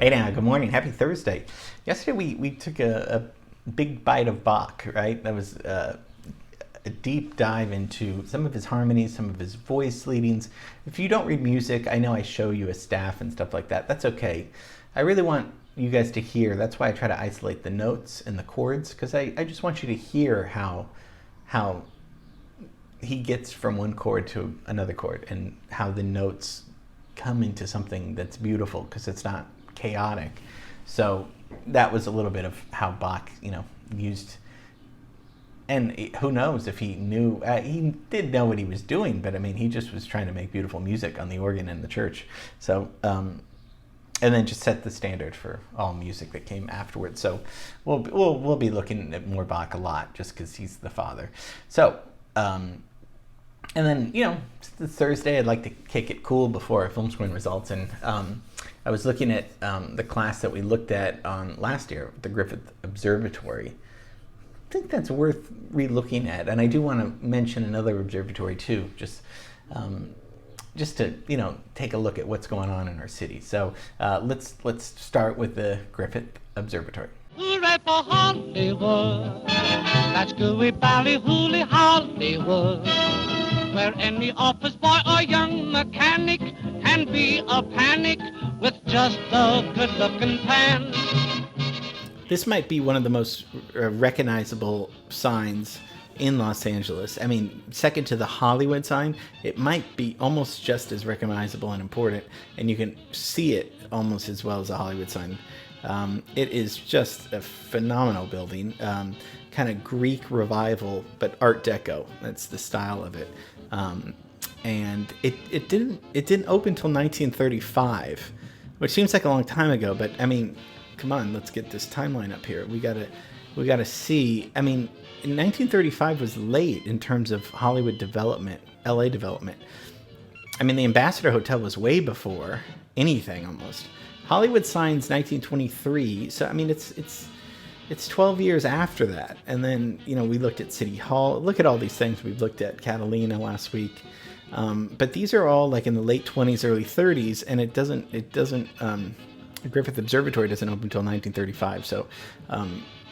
Hey now, good morning. Happy Thursday. Yesterday we took a big bite of Bach, right? That was a deep dive into some of his harmonies, some of his voice leadings. If you don't read music, I know I show you a staff and stuff like that. That's okay. I really want you guys to hear. That's why I try to isolate the notes and the chords, because I just want you to hear how he gets from one chord to another chord and how the notes come into something that's beautiful because it's not chaotic. So that was a little bit of how Bach, used. And who knows if he knew, he did know what he was doing, but I mean, he just was trying to make beautiful music on the organ in the church. So, and then just set the standard for all music that came afterwards. So we'll be looking at more Bach a lot just because he's the father. So, and then, it's Thursday, I'd like to kick it cool before our film screen results. And I was looking at the class that we looked at on last year, the Griffith Observatory. I think that's worth re-looking at. And I do want to mention another observatory too, just to, take a look at what's going on in our city. So let's start with the Griffith Observatory. Hooray for Hollywood, that's gooey ballyhooly Hollywood, where any office boy or young mechanic can be a panic with just a good-looking pan. This might be one of the most recognizable signs in Los Angeles. I mean, second to the Hollywood sign, it might be almost just as recognizable and important, and you can see it almost as well as a Hollywood sign. It is just a phenomenal building, kind of Greek revival, but Art Deco. That's the style of it. And it didn't open until 1935, which seems like a long time ago. But I mean, come on, let's get this timeline up here. We gotta see. I mean, 1935 was late in terms of Hollywood development, LA development. I mean, the Ambassador Hotel was way before anything almost. Hollywood signs 1923, so I mean it's 12 years after that. And then we looked at City Hall. Look at all these things. We've looked at Catalina last week, but these are all like in the late 20s, early 30s, and it doesn't. Griffith Observatory doesn't open until 1935, so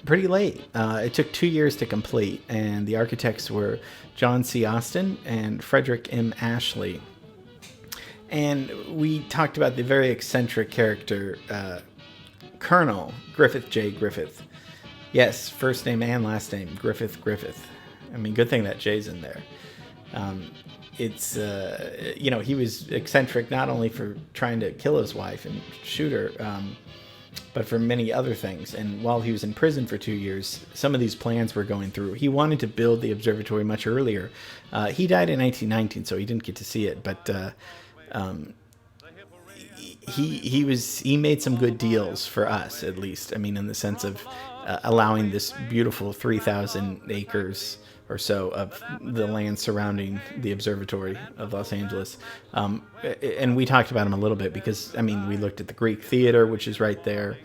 pretty late. It took 2 years to complete, and the architects were John C. Austin and Frederick M. Ashley. And we talked about the very eccentric character, Colonel Griffith J. Griffith. Yes, first name and last name, Griffith. I mean, good thing that J's in there. He was eccentric not only for trying to kill his wife and shoot her, but for many other things. And while he was in prison for 2 years, some of these plans were going through. He wanted to build the observatory much earlier. He died in 1919, so he didn't get to see it, but he made some good deals for us, at least. I mean, in the sense of allowing this beautiful 3,000 acres or so of the land surrounding the observatory of Los Angeles. And we talked about him a little bit because, I mean, we looked at the Greek Theater, which is right there.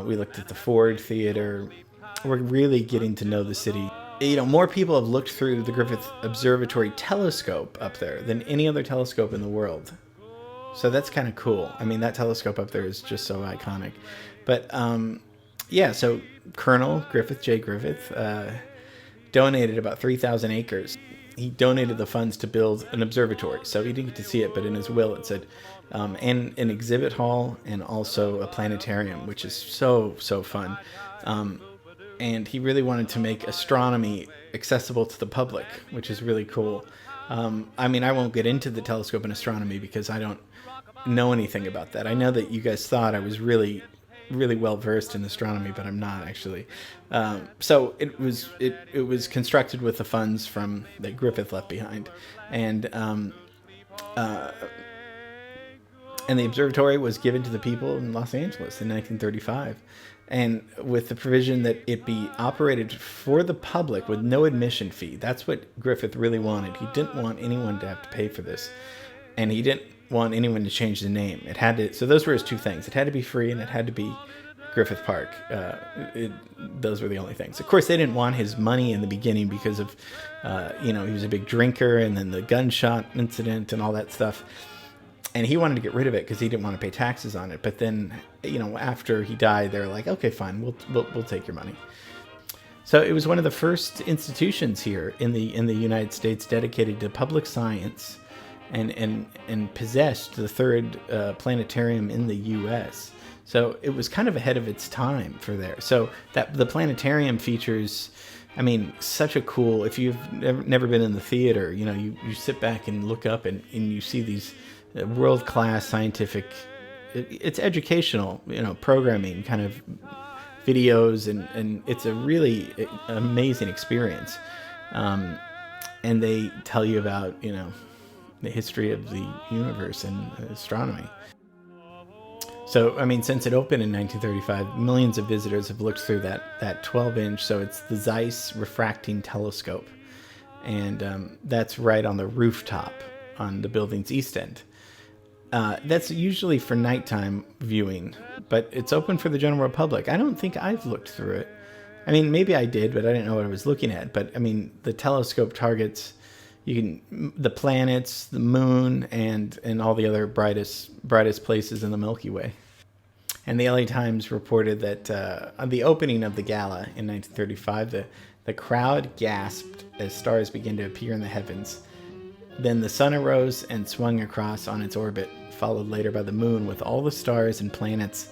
We looked at the Ford Theater. We're really getting to know the city. More people have looked through the Griffith Observatory telescope up there than any other telescope in the world. So that's kind of cool. I mean, that telescope up there is just so iconic. But, so Colonel Griffith J. Griffith donated about 3,000 acres. He donated the funds to build an observatory. So he didn't get to see it, but in his will it said, and an exhibit hall and also a planetarium, which is so fun. And he really wanted to make astronomy accessible to the public, which is really cool. I mean, I won't get into the telescope and astronomy because I don't know anything about that. I know that you guys thought I was really well versed in astronomy, but I'm not actually. So it was constructed with the funds from that Griffith left behind, and the observatory was given to the people in Los Angeles in 1935. And with the provision that it be operated for the public with no admission fee. That's what Griffith really wanted. He didn't want anyone to have to pay for this. And he didn't want anyone to change the name. So those were his two things. It had to be free and it had to be Griffith Park. Those were the only things. Of course, they didn't want his money in the beginning because of, he was a big drinker and then the gunshot incident and all that stuff. And he wanted to get rid of it because he didn't want to pay taxes on it. But then, after he died, they're like, okay, fine, we'll take your money. So it was one of the first institutions here in the United States dedicated to public science, and possessed the third planetarium in the U.S. So it was kind of ahead of its time for there. So that the planetarium features, such a cool. If you've never been in the theater, you sit back and look up and you see these world-class scientific. It's educational, programming kind of videos, and it's a really amazing experience. And they tell you about, the history of the universe and astronomy. So, since it opened in 1935, millions of visitors have looked through that 12-inch, so it's the Zeiss refracting telescope. And that's right on the rooftop on the building's east end. That's usually for nighttime viewing, but it's open for the general public. I don't think I've looked through it. Maybe I did, but I didn't know what I was looking at. But the telescope targets the planets, the moon, and all the other brightest places in the Milky Way. And the LA Times reported that on the opening of the gala in 1935, the crowd gasped as stars began to appear in the heavens. Then the sun arose and swung across on its orbit, followed later by the moon, with all the stars and planets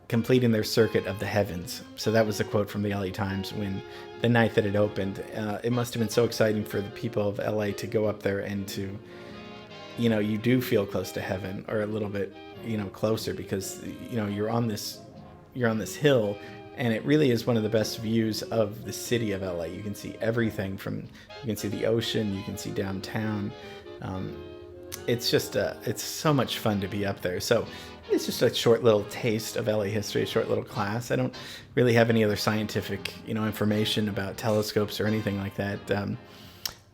completing their circuit of the heavens. So that was a quote from the LA Times when the night that it opened. It must have been so exciting for the people of LA to go up there and to, you do feel close to heaven, or a little bit, closer, because, you're on this hill, and it really is one of the best views of the city of LA. You can see everything you can see the ocean, you can see downtown. It's just, it's so much fun to be up there. So it's just a short little taste of LA history, a short little class. I don't really have any other scientific, information about telescopes or anything like that.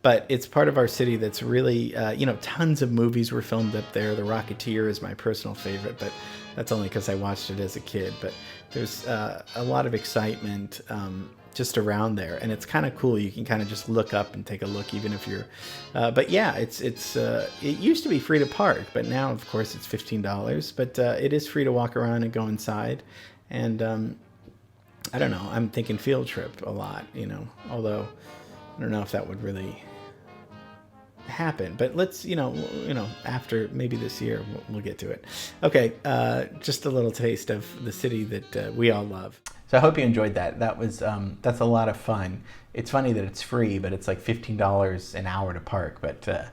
But it's part of our city that's really, tons of movies were filmed up there. The Rocketeer is my personal favorite, but that's only because I watched it as a kid. But there's a lot of excitement just around there, and it's kind of cool. You can kind of just look up and take a look, even if you're. But yeah, it used to be free to park, but now, of course, it's $15. But it is free to walk around and go inside, and I don't know. I'm thinking field trip a lot, although I don't know if that would really happen, but let's after maybe this year we'll get to it. Okay, just a little taste of the city that we all love. So I hope you enjoyed that. That's a lot of fun. It's funny that it's free, but it's like $15 an hour to park. But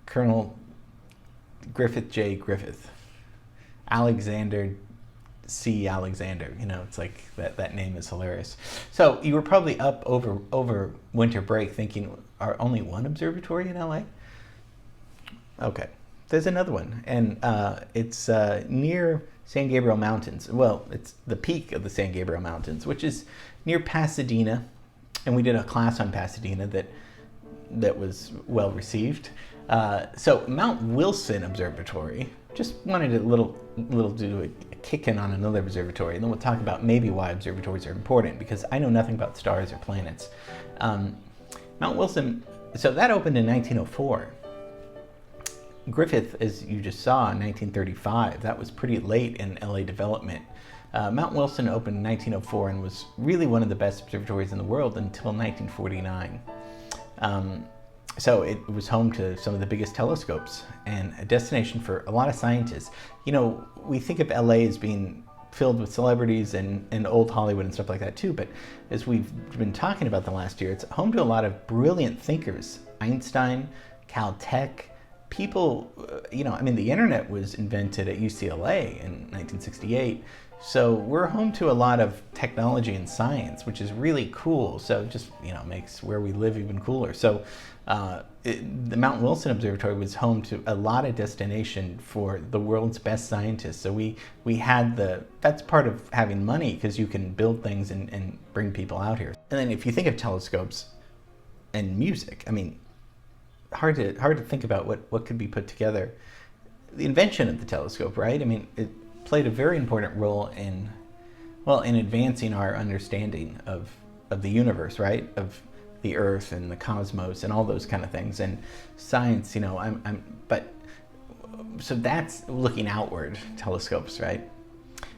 Colonel Griffith J. Griffith, Alexander C. Alexander, it's like that name is hilarious. So you were probably up over winter break thinking, are only one observatory in LA? Okay, there's another one, and it's near San Gabriel Mountains. Well, it's the peak of the San Gabriel Mountains, which is near Pasadena, and we did a class on Pasadena that was well received. So Mount Wilson Observatory, just wanted a little do a kick in on another observatory, and then we'll talk about maybe why observatories are important, because I know nothing about stars or planets. Mount Wilson, so that opened in 1904. Griffith, as you just saw, in 1935. That was pretty late in LA development. Mount Wilson opened in 1904 and was really one of the best observatories in the world until 1949. So it was home to some of the biggest telescopes and a destination for a lot of scientists. We think of LA as being filled with celebrities and old Hollywood and stuff like that too, but as we've been talking about the last year, it's home to a lot of brilliant thinkers. Einstein, Caltech, people, the internet was invented at UCLA in 1968. So we're home to a lot of technology and science, which is really cool. So it just, makes where we live even cooler. So the Mount Wilson Observatory was home to a lot of destination for the world's best scientists. So we had that's part of having money, because you can build things and bring people out here. And then if you think of telescopes and music, hard to think about what could be put together. The invention of the telescope, right? It played a very important role in advancing our understanding of the universe, right? Of the Earth and the cosmos and all those kind of things. And science, but so that's looking outward telescopes, right?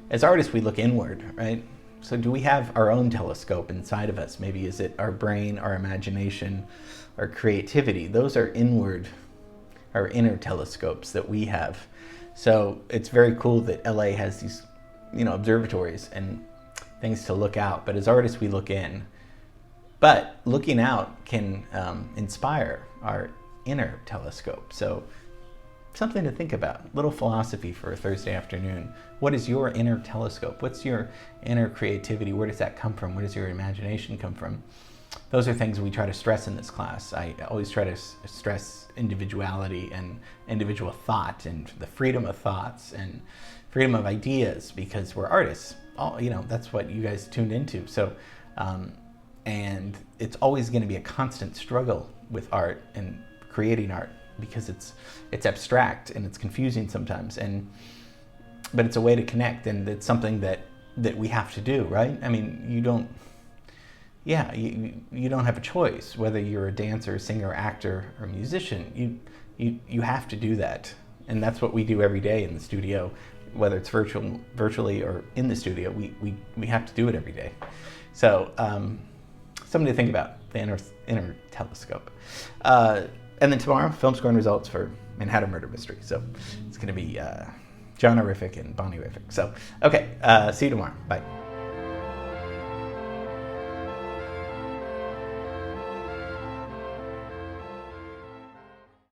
As artists, we look inward, right? So do we have our own telescope inside of us? Maybe is it our brain, our imagination, our creativity? Those are inward, our inner telescopes that we have. So it's very cool that LA has these, observatories and things to look out. But as artists, we look in. But looking out can inspire our inner telescope. So something to think about. Little philosophy for a Thursday afternoon. What is your inner telescope? What's your inner creativity? Where does that come from? Where does your imagination come from? Those are things we try to stress in this class. I always try to stress individuality and individual thought and the freedom of thoughts and freedom of ideas, because we're artists. That's what you guys tuned into. So, and it's always going to be a constant struggle with art and creating art, because it's abstract and it's confusing sometimes, but it's a way to connect, and it's something that we have to do, right? I mean, you don't have a choice whether you're a dancer, singer, actor, or musician. You have to do that, and that's what we do every day in the studio, whether it's virtually or in the studio. We have to do it every day. So something to think about, the inner telescope. And then tomorrow, film scoring results for Manhattan Murder Mystery. So it's going to be John-orific and Bonnie-rific. So, okay, see you tomorrow. Bye.